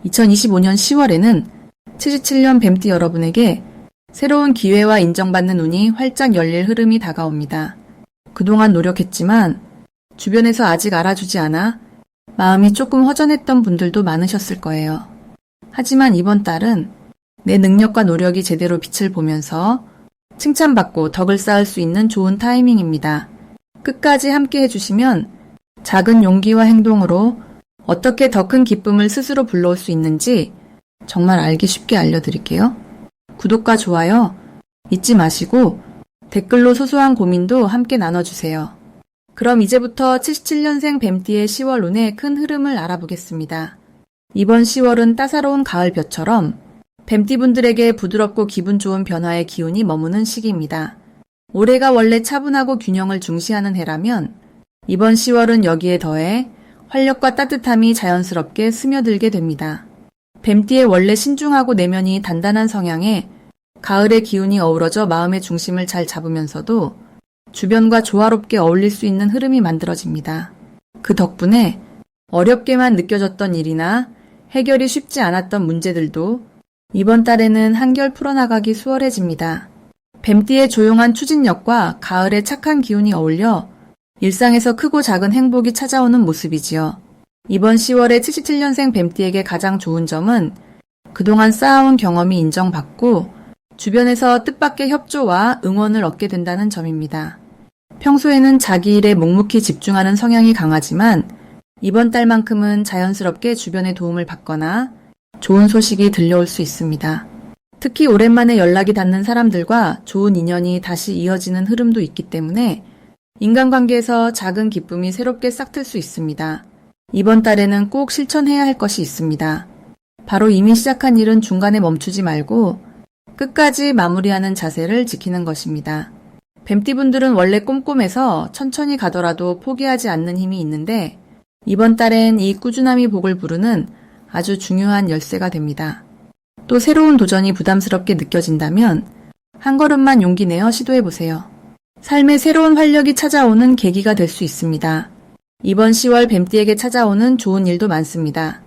2025년 10월에는 77년 뱀띠 여러분에게 새로운 기회와 인정받는 운이 활짝 열릴 흐름이 다가옵니다. 그동안 노력했지만 주변에서 아직 알아주지 않아 마음이 조금 허전했던 분들도 많으셨을 거예요. 하지만 이번 달은 내 능력과 노력이 제대로 빛을 보면서 칭찬받고 덕을 쌓을 수 있는 좋은 타이밍입니다. 끝까지 함께 해주시면 작은 용기와 행동으로 어떻게 더 큰 기쁨을 스스로 불러올 수 있는지 정말 알기 쉽게 알려드릴게요. 구독과 좋아요 잊지 마시고 댓글로 소소한 고민도 함께 나눠주세요. 그럼 이제부터 77년생 뱀띠의 10월 운의 큰 흐름을 알아보겠습니다. 이번 10월은 따사로운 가을볕처럼 뱀띠분들에게 부드럽고 기분 좋은 변화의 기운이 머무는 시기입니다. 올해가 원래 차분하고 균형을 중시하는 해라면 이번 10월은 여기에 더해 활력과 따뜻함이 자연스럽게 스며들게 됩니다. 뱀띠의 원래 신중하고 내면이 단단한 성향에 가을의 기운이 어우러져 마음의 중심을 잘 잡으면서도 주변과 조화롭게 어울릴 수 있는 흐름이 만들어집니다. 그 덕분에 어렵게만 느껴졌던 일이나 해결이 쉽지 않았던 문제들도 이번 달에는 한결 풀어나가기 수월해집니다. 뱀띠의 조용한 추진력과 가을의 착한 기운이 어울려 일상에서 크고 작은 행복이 찾아오는 모습이지요. 이번 10월에 77년생 뱀띠에게 가장 좋은 점은 그동안 쌓아온 경험이 인정받고 주변에서 뜻밖의 협조와 응원을 얻게 된다는 점입니다. 평소에는 자기 일에 묵묵히 집중하는 성향이 강하지만 이번 달만큼은 자연스럽게 주변의 도움을 받거나 좋은 소식이 들려올 수 있습니다. 특히 오랜만에 연락이 닿는 사람들과 좋은 인연이 다시 이어지는 흐름도 있기 때문에 인간관계에서 작은 기쁨이 새롭게 싹틀 수 있습니다. 이번 달에는 꼭 실천해야 할 것이 있습니다. 바로 이미 시작한 일은 중간에 멈추지 말고 끝까지 마무리하는 자세를 지키는 것입니다. 뱀띠분들은 원래 꼼꼼해서 천천히 가더라도 포기하지 않는 힘이 있는데 이번 달엔 이 꾸준함이 복을 부르는 아주 중요한 열쇠가 됩니다. 또 새로운 도전이 부담스럽게 느껴진다면 한 걸음만 용기 내어 시도해보세요. 삶의 새로운 활력이 찾아오는 계기가 될 수 있습니다. 이번 10월 뱀띠에게 찾아오는 좋은 일도 많습니다.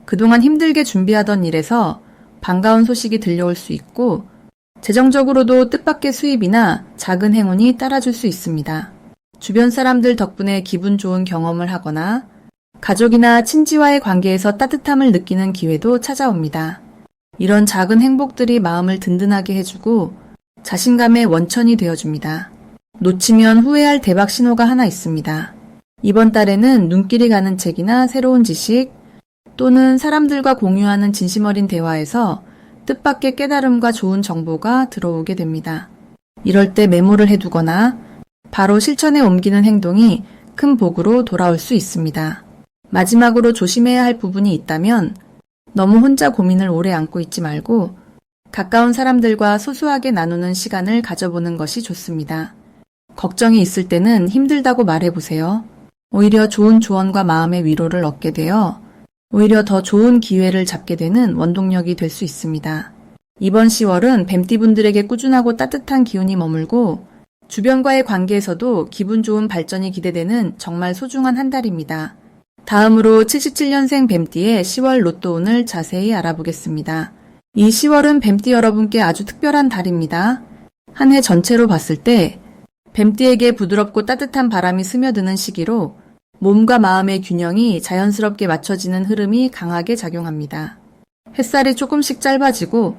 그동안 힘들게 준비하던 일에서 반가운 소식이 들려올 수 있고 재정적으로도 뜻밖의 수입이나 작은 행운이 따라줄 수 있습니다. 주변 사람들 덕분에 기분 좋은 경험을 하거나 가족이나 친지와의 관계에서 따뜻함을 느끼는 기회도 찾아옵니다. 이런 작은 행복들이 마음을 든든하게 해주고 자신감의 원천이 되어줍니다. 놓치면 후회할 대박 신호가 하나 있습니다. 이번 달에는 눈길이 가는 책이나 새로운 지식 또는 사람들과 공유하는 진심 어린 대화에서 뜻밖의 깨달음과 좋은 정보가 들어오게 됩니다. 이럴 때 메모를 해두거나 바로 실천에 옮기는 행동이 큰 복으로 돌아올 수 있습니다. 마지막으로 조심해야 할 부분이 있다면 너무 혼자 고민을 오래 안고 있지 말고 가까운 사람들과 소소하게 나누는 시간을 가져보는 것이 좋습니다. 걱정이 있을 때는 힘들다고 말해보세요. 오히려 좋은 조언과 마음의 위로를 얻게 되어 오히려 더 좋은 기회를 잡게 되는 원동력이 될 수 있습니다. 이번 10월은 뱀띠분들에게 꾸준하고 따뜻한 기운이 머물고 주변과의 관계에서도 기분 좋은 발전이 기대되는 정말 소중한 한 달입니다. 다음으로 77년생 뱀띠의 10월 로또 운을 자세히 알아보겠습니다. 이 10월은 뱀띠 여러분께 아주 특별한 달입니다. 한 해 전체로 봤을 때 뱀띠에게 부드럽고 따뜻한 바람이 스며드는 시기로 몸과 마음의 균형이 자연스럽게 맞춰지는 흐름이 강하게 작용합니다. 햇살이 조금씩 짧아지고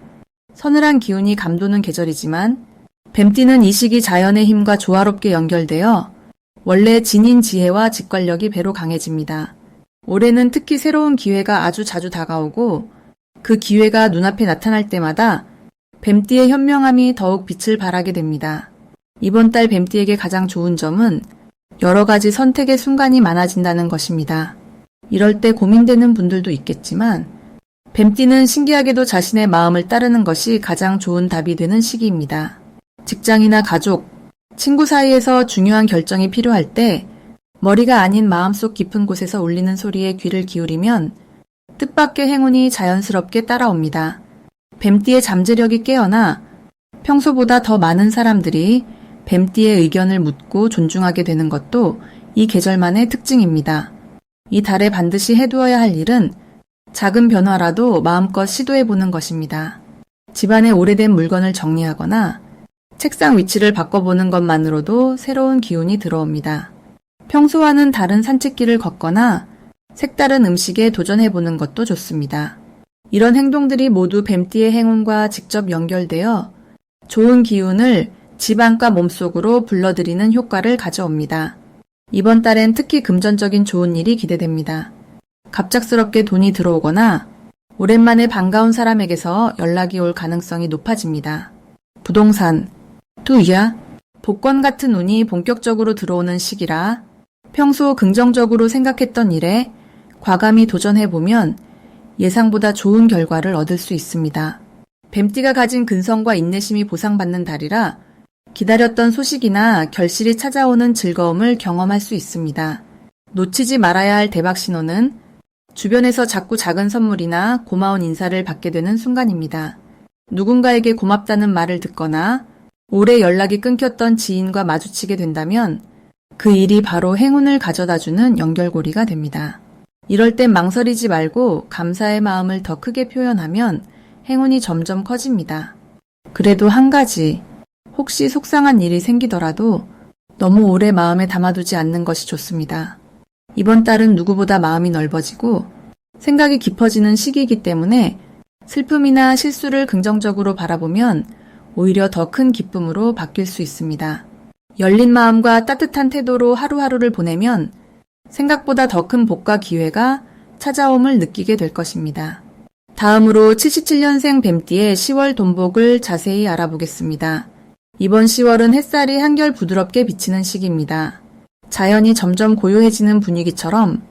서늘한 기운이 감도는 계절이지만 뱀띠는 이 시기 자연의 힘과 조화롭게 연결되어 원래 지닌 지혜와 직관력이 배로 강해집니다. 올해는 특히 새로운 기회가 아주 자주 다가오고 그 기회가 눈앞에 나타날 때마다 뱀띠의 현명함이 더욱 빛을 발하게 됩니다. 이번 달 뱀띠에게 가장 좋은 점은 여러 가지 선택의 순간이 많아진다는 것입니다. 이럴 때 고민되는 분들도 있겠지만 뱀띠는 신기하게도 자신의 마음을 따르는 것이 가장 좋은 답이 되는 시기입니다. 직장이나 가족, 친구 사이에서 중요한 결정이 필요할 때 머리가 아닌 마음속 깊은 곳에서 울리는 소리에 귀를 기울이면 뜻밖의 행운이 자연스럽게 따라옵니다. 뱀띠의 잠재력이 깨어나 평소보다 더 많은 사람들이 뱀띠의 의견을 묻고 존중하게 되는 것도 이 계절만의 특징입니다. 이 달에 반드시 해두어야 할 일은 작은 변화라도 마음껏 시도해보는 것입니다. 집안의 오래된 물건을 정리하거나 책상 위치를 바꿔보는 것만으로도 새로운 기운이 들어옵니다. 평소와는 다른 산책길을 걷거나 색다른 음식에 도전해보는 것도 좋습니다. 이런 행동들이 모두 뱀띠의 행운과 직접 연결되어 좋은 기운을 집 안과 몸속으로 불러들이는 효과를 가져옵니다. 이번 달엔 특히 금전적인 좋은 일이 기대됩니다. 갑작스럽게 돈이 들어오거나 오랜만에 반가운 사람에게서 연락이 올 가능성이 높아집니다. 부동산, 투자, 복권 같은 운이 본격적으로 들어오는 시기라 평소 긍정적으로 생각했던 일에 과감히 도전해보면 예상보다 좋은 결과를 얻을 수 있습니다. 뱀띠가 가진 근성과 인내심이 보상받는 달이라 기다렸던 소식이나 결실이 찾아오는 즐거움을 경험할 수 있습니다. 놓치지 말아야 할 대박 신호는 주변에서 자꾸 작은 선물이나 고마운 인사를 받게 되는 순간입니다. 누군가에게 고맙다는 말을 듣거나 오래 연락이 끊겼던 지인과 마주치게 된다면 그 일이 바로 행운을 가져다주는 연결고리가 됩니다. 이럴 땐 망설이지 말고 감사의 마음을 더 크게 표현하면 행운이 점점 커집니다. 그래도 한 가지, 혹시 속상한 일이 생기더라도 너무 오래 마음에 담아두지 않는 것이 좋습니다. 이번 달은 누구보다 마음이 넓어지고 생각이 깊어지는 시기이기 때문에 슬픔이나 실수를 긍정적으로 바라보면 오히려 더 큰 기쁨으로 바뀔 수 있습니다. 열린 마음과 따뜻한 태도로 하루하루를 보내면 생각보다 더 큰 복과 기회가 찾아옴을 느끼게 될 것입니다. 다음으로 77년생 뱀띠의 10월 돈복을 자세히 알아보겠습니다. 이번 10월은 햇살이 한결 부드럽게 비치는 시기입니다. 자연이 점점 고요해지는 분위기처럼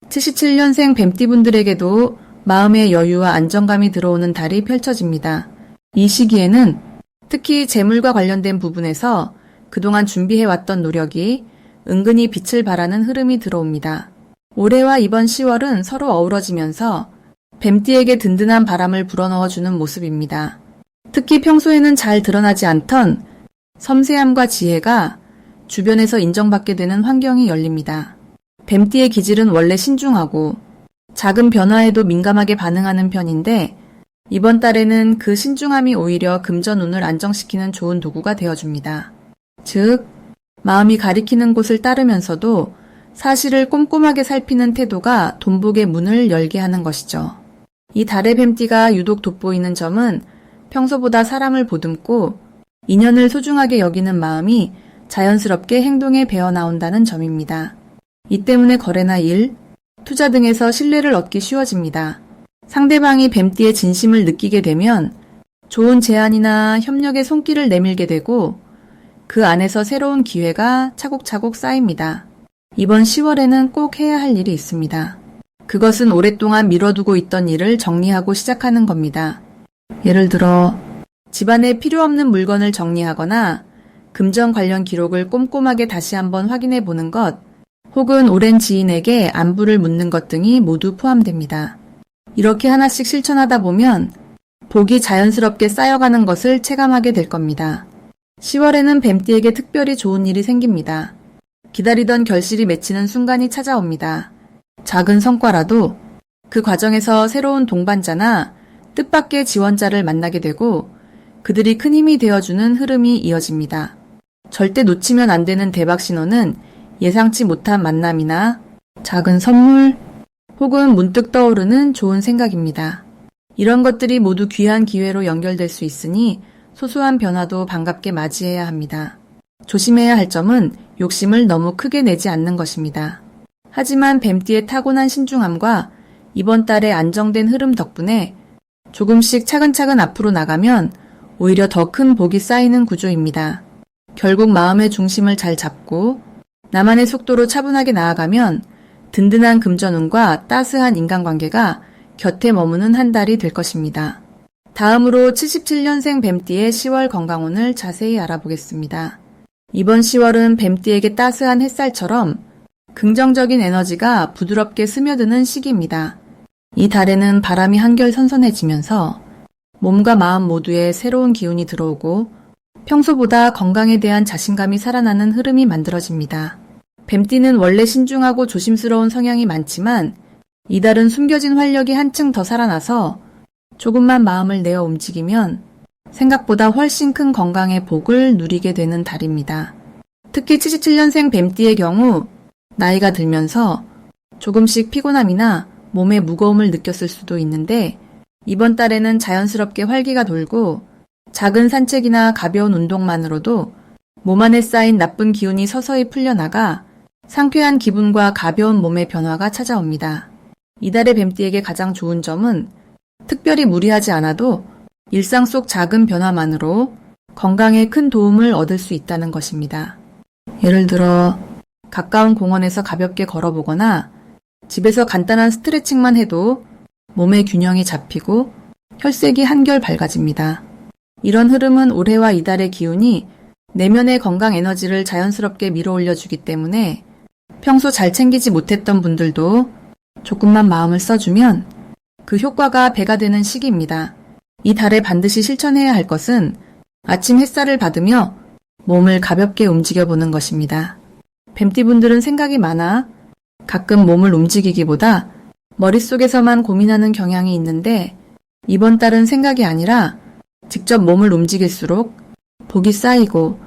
77년생 뱀띠분들에게도 마음의 여유와 안정감이 들어오는 달이 펼쳐집니다. 이 시기에는 특히 재물과 관련된 부분에서 그동안 준비해왔던 노력이 은근히 빛을 발하는 흐름이 들어옵니다. 올해와 이번 10월은 서로 어우러지면서 뱀띠에게 든든한 바람을 불어넣어주는 모습입니다. 특히 평소에는 잘 드러나지 않던 섬세함과 지혜가 주변에서 인정받게 되는 환경이 열립니다. 뱀띠의 기질은 원래 신중하고 작은 변화에도 민감하게 반응하는 편인데 이번 달에는 그 신중함이 오히려 금전운을 안정시키는 좋은 도구가 되어줍니다. 즉, 마음이 가리키는 곳을 따르면서도 사실을 꼼꼼하게 살피는 태도가 돈복의 문을 열게 하는 것이죠. 이 달의 뱀띠가 유독 돋보이는 점은 평소보다 사람을 보듬고 인연을 소중하게 여기는 마음이 자연스럽게 행동에 배어나온다는 점입니다. 이 때문에 거래나 일, 투자 등에서 신뢰를 얻기 쉬워집니다. 상대방이 뱀띠의 진심을 느끼게 되면 좋은 제안이나 협력의 손길을 내밀게 되고 그 안에서 새로운 기회가 차곡차곡 쌓입니다. 이번 10월에는 꼭 해야 할 일이 있습니다. 그것은 오랫동안 미뤄두고 있던 일을 정리하고 시작하는 겁니다. 예를 들어 집안에 필요 없는 물건을 정리하거나 금전 관련 기록을 꼼꼼하게 다시 한번 확인해 보는 것, 혹은 오랜 지인에게 안부를 묻는 것 등이 모두 포함됩니다. 이렇게 하나씩 실천하다 보면 복이 자연스럽게 쌓여가는 것을 체감하게 될 겁니다. 10월에는 뱀띠에게 특별히 좋은 일이 생깁니다. 기다리던 결실이 맺히는 순간이 찾아옵니다. 작은 성과라도 그 과정에서 새로운 동반자나 뜻밖의 지원자를 만나게 되고 그들이 큰 힘이 되어주는 흐름이 이어집니다. 절대 놓치면 안 되는 대박 신호는 예상치 못한 만남이나 작은 선물 혹은 문득 떠오르는 좋은 생각입니다. 이런 것들이 모두 귀한 기회로 연결될 수 있으니 소소한 변화도 반갑게 맞이해야 합니다. 조심해야 할 점은 욕심을 너무 크게 내지 않는 것입니다. 하지만 뱀띠의 타고난 신중함과 이번 달의 안정된 흐름 덕분에 조금씩 차근차근 앞으로 나가면 오히려 더 큰 복이 쌓이는 구조입니다. 결국 마음의 중심을 잘 잡고 나만의 속도로 차분하게 나아가면 든든한 금전운과 따스한 인간관계가 곁에 머무는 한 달이 될 것입니다. 다음으로 77년생 뱀띠의 10월 건강운을 자세히 알아보겠습니다. 이번 10월은 뱀띠에게 따스한 햇살처럼 긍정적인 에너지가 부드럽게 스며드는 시기입니다. 이 달에는 바람이 한결 선선해지면서 몸과 마음 모두에 새로운 기운이 들어오고 평소보다 건강에 대한 자신감이 살아나는 흐름이 만들어집니다. 뱀띠는 원래 신중하고 조심스러운 성향이 많지만 이달은 숨겨진 활력이 한층 더 살아나서 조금만 마음을 내어 움직이면 생각보다 훨씬 큰 건강의 복을 누리게 되는 달입니다. 특히 77년생 뱀띠의 경우 나이가 들면서 조금씩 피곤함이나 몸의 무거움을 느꼈을 수도 있는데 이번 달에는 자연스럽게 활기가 돌고 작은 산책이나 가벼운 운동만으로도 몸 안에 쌓인 나쁜 기운이 서서히 풀려나가 상쾌한 기분과 가벼운 몸의 변화가 찾아옵니다. 이달의 뱀띠에게 가장 좋은 점은 특별히 무리하지 않아도 일상 속 작은 변화만으로 건강에 큰 도움을 얻을 수 있다는 것입니다. 예를 들어 가까운 공원에서 가볍게 걸어보거나 집에서 간단한 스트레칭만 해도 몸의 균형이 잡히고 혈색이 한결 밝아집니다. 이런 흐름은 올해와 이달의 기운이 내면의 건강 에너지를 자연스럽게 밀어올려주기 때문에 평소 잘 챙기지 못했던 분들도 조금만 마음을 써주면 그 효과가 배가 되는 시기입니다. 이 달에 반드시 실천해야 할 것은 아침 햇살을 받으며 몸을 가볍게 움직여보는 것입니다. 뱀띠분들은 생각이 많아 가끔 몸을 움직이기보다 머릿속에서만 고민하는 경향이 있는데 이번 달은 생각이 아니라 직접 몸을 움직일수록 복이 쌓이고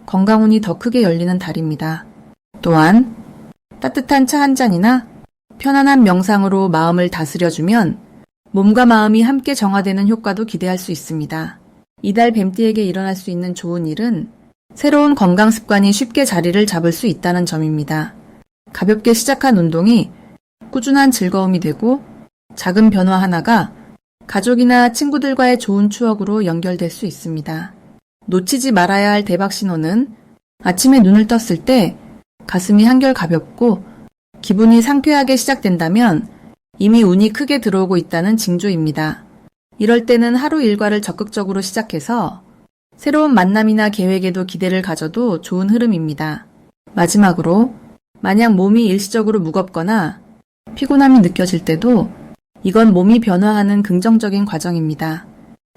건강운이 더 크게 열리는 달입니다. 또한 따뜻한 차 한 잔이나 편안한 명상으로 마음을 다스려주면 몸과 마음이 함께 정화되는 효과도 기대할 수 있습니다. 이달 뱀띠에게 일어날 수 있는 좋은 일은 새로운 건강 습관이 쉽게 자리를 잡을 수 있다는 점입니다. 가볍게 시작한 운동이 꾸준한 즐거움이 되고 작은 변화 하나가 가족이나 친구들과의 좋은 추억으로 연결될 수 있습니다. 놓치지 말아야 할 대박 신호는 아침에 눈을 떴을 때 가슴이 한결 가볍고 기분이 상쾌하게 시작된다면 이미 운이 크게 들어오고 있다는 징조입니다. 이럴 때는 하루 일과를 적극적으로 시작해서 새로운 만남이나 계획에도 기대를 가져도 좋은 흐름입니다. 마지막으로 만약 몸이 일시적으로 무겁거나 피곤함이 느껴질 때도 이건 몸이 변화하는 긍정적인 과정입니다.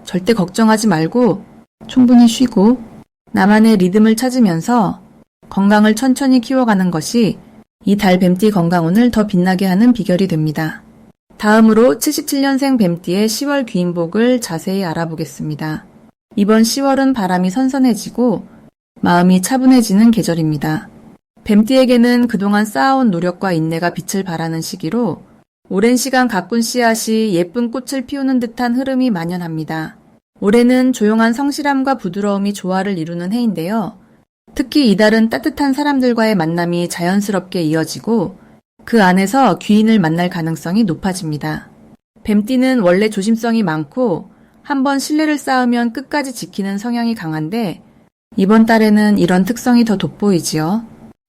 절대 걱정하지 말고 충분히 쉬고 나만의 리듬을 찾으면서 건강을 천천히 키워가는 것이 이 달 뱀띠 건강운을 더 빛나게 하는 비결이 됩니다. 다음으로 77년생 뱀띠의 10월 귀인복을 자세히 알아보겠습니다. 이번 10월은 바람이 선선해지고 마음이 차분해지는 계절입니다. 뱀띠에게는 그동안 쌓아온 노력과 인내가 빛을 발하는 시기로 오랜 시간 가꾼 씨앗이 예쁜 꽃을 피우는 듯한 흐름이 만연합니다. 올해는 조용한 성실함과 부드러움이 조화를 이루는 해인데요. 특히 이달은 따뜻한 사람들과의 만남이 자연스럽게 이어지고 그 안에서 귀인을 만날 가능성이 높아집니다. 뱀띠는 원래 조심성이 많고 한번 신뢰를 쌓으면 끝까지 지키는 성향이 강한데 이번 달에는 이런 특성이 더 돋보이지요.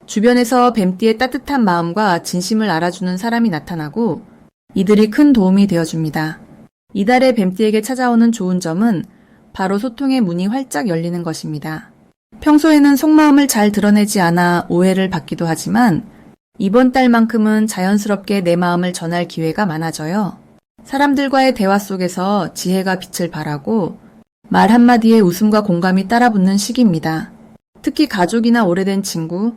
주변에서 뱀띠의 따뜻한 마음과 진심을 알아주는 사람이 나타나고 이들이 큰 도움이 되어줍니다. 이달의 뱀띠에게 찾아오는 좋은 점은 바로 소통의 문이 활짝 열리는 것입니다. 평소에는 속마음을 잘 드러내지 않아 오해를 받기도 하지만 이번 달만큼은 자연스럽게 내 마음을 전할 기회가 많아져요. 사람들과의 대화 속에서 지혜가 빛을 발하고 말 한마디에 웃음과 공감이 따라붙는 시기입니다. 특히 가족이나 오래된 친구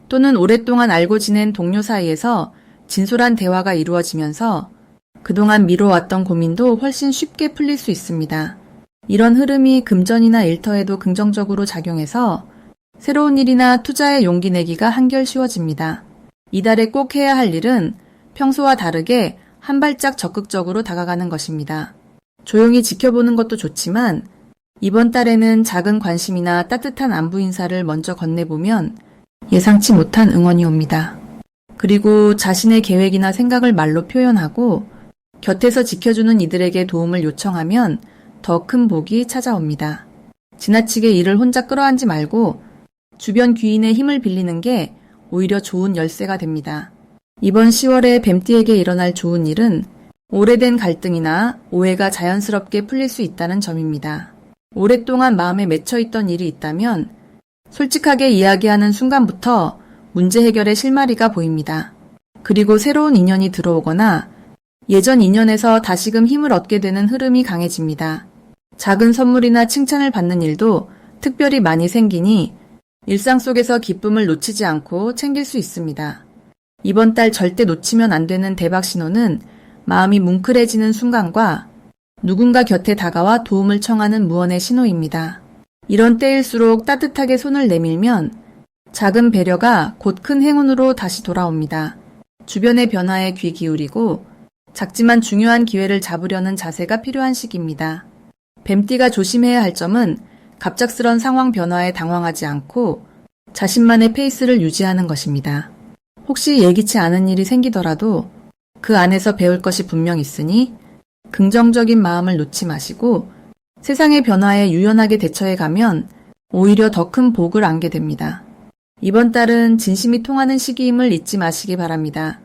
또는 오랫동안 알고 지낸 동료 사이에서 진솔한 대화가 이루어지면서 그동안 미뤄왔던 고민도 훨씬 쉽게 풀릴 수 있습니다. 이런 흐름이 금전이나 일터에도 긍정적으로 작용해서 새로운 일이나 투자에 용기 내기가 한결 쉬워집니다. 이달에 꼭 해야 할 일은 평소와 다르게 한 발짝 적극적으로 다가가는 것입니다. 조용히 지켜보는 것도 좋지만 이번 달에는 작은 관심이나 따뜻한 안부 인사를 먼저 건네보면 예상치 못한 응원이 옵니다. 그리고 자신의 계획이나 생각을 말로 표현하고 곁에서 지켜주는 이들에게 도움을 요청하면 더 큰 복이 찾아옵니다. 지나치게 일을 혼자 끌어안지 말고 주변 귀인의 힘을 빌리는 게 오히려 좋은 열쇠가 됩니다. 이번 10월에 뱀띠에게 일어날 좋은 일은 오래된 갈등이나 오해가 자연스럽게 풀릴 수 있다는 점입니다. 오랫동안 마음에 맺혀있던 일이 있다면 솔직하게 이야기하는 순간부터 문제 해결의 실마리가 보입니다. 그리고 새로운 인연이 들어오거나 예전 인연에서 다시금 힘을 얻게 되는 흐름이 강해집니다. 작은 선물이나 칭찬을 받는 일도 특별히 많이 생기니 일상 속에서 기쁨을 놓치지 않고 챙길 수 있습니다. 이번 달 절대 놓치면 안 되는 대박 신호는 마음이 뭉클해지는 순간과 누군가 곁에 다가와 도움을 청하는 무언의 신호입니다. 이런 때일수록 따뜻하게 손을 내밀면 작은 배려가 곧 큰 행운으로 다시 돌아옵니다. 주변의 변화에 귀 기울이고 작지만 중요한 기회를 잡으려는 자세가 필요한 시기입니다. 뱀띠가 조심해야 할 점은 갑작스런 상황 변화에 당황하지 않고 자신만의 페이스를 유지하는 것입니다. 혹시 예기치 않은 일이 생기더라도 그 안에서 배울 것이 분명 있으니 긍정적인 마음을 놓지 마시고 세상의 변화에 유연하게 대처해 가면 오히려 더 큰 복을 안게 됩니다. 이번 달은 진심이 통하는 시기임을 잊지 마시기 바랍니다.